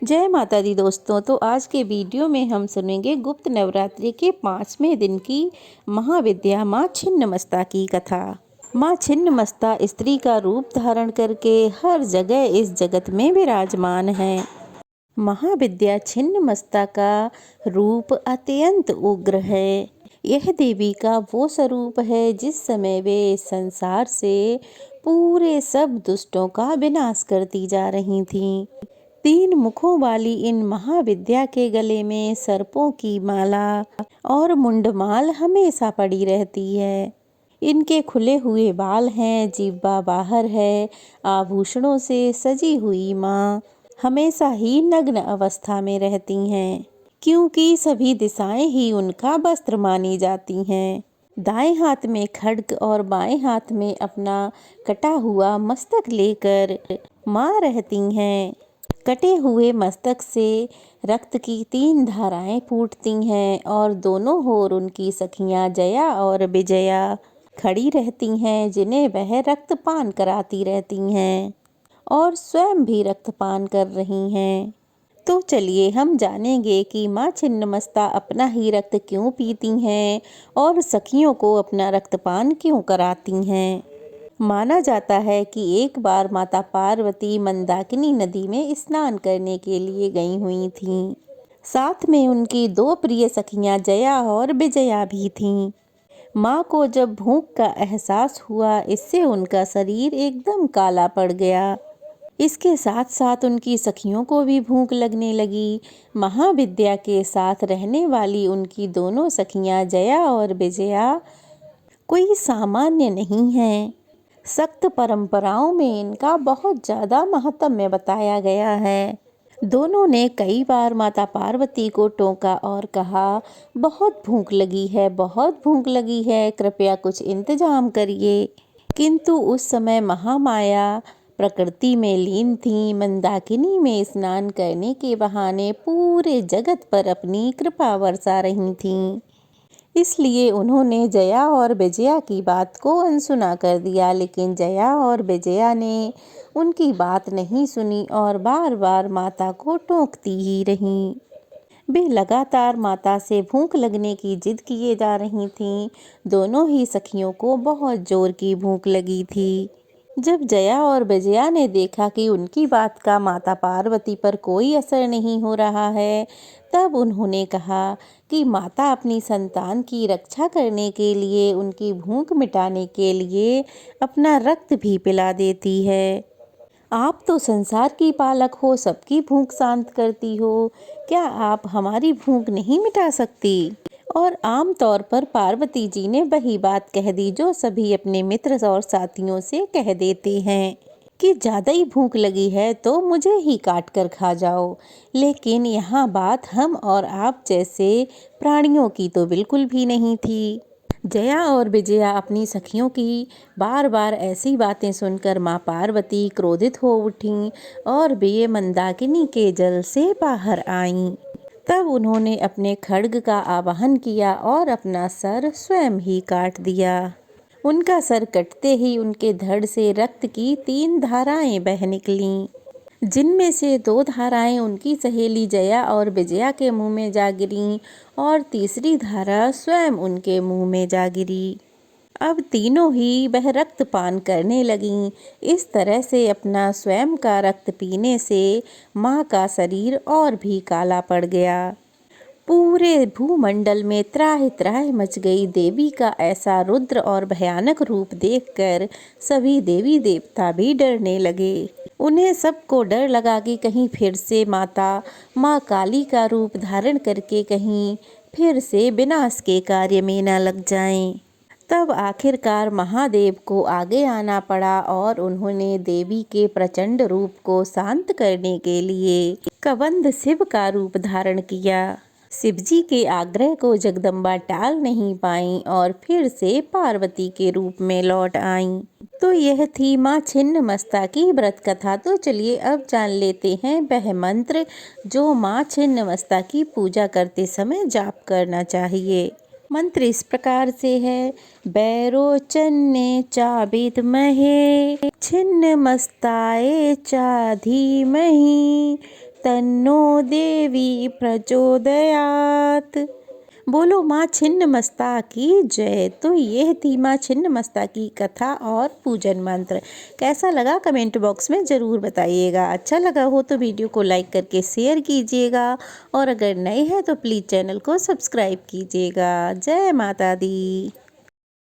जय माता दी दोस्तों। तो आज के वीडियो में हम सुनेंगे गुप्त नवरात्रि के 5वें दिन की महाविद्या माँ छिन्नमस्ता की कथा। माँ छिन्नमस्ता स्त्री का रूप धारण करके हर जगह इस जगत में विराजमान है। महाविद्या छिन्नमस्ता का रूप अत्यंत उग्र है। यह देवी का वो स्वरूप है जिस समय वे इस संसार से पूरे सब दुष्टों का विनाश करती जा रही थीं। 3 मुखों वाली इन महाविद्या के गले में सर्पों की माला और मुंडमाल हमेशा पड़ी रहती है। इनके खुले हुए बाल हैं, जिह्वा बाहर है। आभूषणों से सजी हुई माँ हमेशा ही नग्न अवस्था में रहती हैं, क्योंकि सभी दिशाएं ही उनका वस्त्र मानी जाती हैं। दाएं हाथ में खड्ग और बाएं हाथ में अपना कटा हुआ मस्तक लेकर माँ रहती हैं। कटे हुए मस्तक से रक्त की 3 धाराएं फूटती हैं और दोनों ओर उनकी सखियां जया और विजया खड़ी रहती हैं, जिन्हें वह रक्तपान कराती रहती हैं और स्वयं भी रक्तपान कर रही हैं। तो चलिए हम जानेंगे कि माँ छिन्नमस्ता अपना ही रक्त क्यों पीती हैं और सखियों को अपना रक्तपान क्यों कराती हैं। माना जाता है कि एक बार माता पार्वती मंदाकिनी नदी में स्नान करने के लिए गई हुई थीं। साथ में उनकी 2 प्रिय सखियां जया और विजया भी थीं। माँ को जब भूख का एहसास हुआ, इससे उनका शरीर एकदम काला पड़ गया। इसके साथ साथ उनकी सखियों को भी भूख लगने लगी। महाविद्या के साथ रहने वाली उनकी दोनों सखियां जया और विजया कोई सामान्य नहीं हैं। सख्त परंपराओं में इनका बहुत ज़्यादा महत्व बताया गया है। दोनों ने कई बार माता पार्वती को टोका और कहा, बहुत भूख लगी है, बहुत भूख लगी है, कृपया कुछ इंतजाम करिए। किंतु उस समय महामाया प्रकृति में लीन थी। मंदाकिनी में स्नान करने के बहाने पूरे जगत पर अपनी कृपा बरसा रही थीं। इसलिए उन्होंने जया और विजया की बात को अनसुना कर दिया, लेकिन जया और विजया ने उनकी बात नहीं सुनी और बार बार माता को टोकती ही रहीं। वे लगातार माता से भूख लगने की जिद किए जा रही थीं। दोनों ही सखियों को बहुत जोर की भूख लगी थी। जब जया और विजया ने देखा कि उनकी बात का माता पार्वती पर कोई असर नहीं हो रहा है, तब उन्होंने कहा कि माता अपनी संतान की रक्षा करने के लिए, उनकी भूख मिटाने के लिए अपना रक्त भी पिला देती है। आप तो संसार की पालक हो, सबकी भूख शांत करती हो, क्या आप हमारी भूख नहीं मिटा सकती? और आम तौर पर पार्वती जी ने वही बात कह दी जो सभी अपने मित्र और साथियों से कह देते हैं कि ज़्यादा ही भूख लगी है तो मुझे ही काट कर खा जाओ। लेकिन यहाँ बात हम और आप जैसे प्राणियों की तो बिल्कुल भी नहीं थी। जया और विजया अपनी सखियों की बार बार ऐसी बातें सुनकर माँ पार्वती क्रोधित हो उठीं और वे मंदाकिनी के जल से बाहर आईं। तब उन्होंने अपने खड्ग का आवाहन किया और अपना सर स्वयं ही काट दिया। उनका सर कटते ही उनके धड़ से रक्त की 3 धाराएं बह निकलीं, जिनमें से 2 धाराएं उनकी सहेली जया और विजया के मुंह में जा गिरीं और तीसरी धारा स्वयं उनके मुंह में जा गिरी। अब तीनों ही वह रक्तपान करने लगीं। इस तरह से अपना स्वयं का रक्त पीने से माँ का शरीर और भी काला पड़ गया। पूरे भूमंडल में त्राहि त्राहि मच गई। देवी का ऐसा रुद्र और भयानक रूप देखकर सभी देवी देवता भी डरने लगे। उन्हें सबको डर लगा कि कहीं फिर से माँ काली का रूप धारण करके कहीं फिर से विनाश के कार्य में न लग जाएं। तब आखिरकार महादेव को आगे आना पड़ा और उन्होंने देवी के प्रचंड रूप को शांत करने के लिए कबंध शिव का रूप धारण किया। शिवजी के आग्रह को जगदम्बा टाल नहीं पाईं और फिर से पार्वती के रूप में लौट आईं। तो यह थी माँ छिन्नमस्ता की व्रत कथा। तो चलिए अब जान लेते हैं वह मंत्र जो माँ छिन्नमस्ता की पूजा करते समय जाप करना चाहिए। मंत्र इस प्रकार से है। बैरोचन्ने चा विद्महे छिन्नमस्ताये चा धीमहि तन्नो देवी प्रचोदयात्। बोलो माँ छिन्नमस्ता की जय। तो यह थी माँ छिन्नमस्ता की कथा और पूजन मंत्र। कैसा लगा कमेंट बॉक्स में ज़रूर बताइएगा। अच्छा लगा हो तो वीडियो को लाइक करके शेयर कीजिएगा और अगर नए हैं तो प्लीज़ चैनल को सब्सक्राइब कीजिएगा। जय माता दी।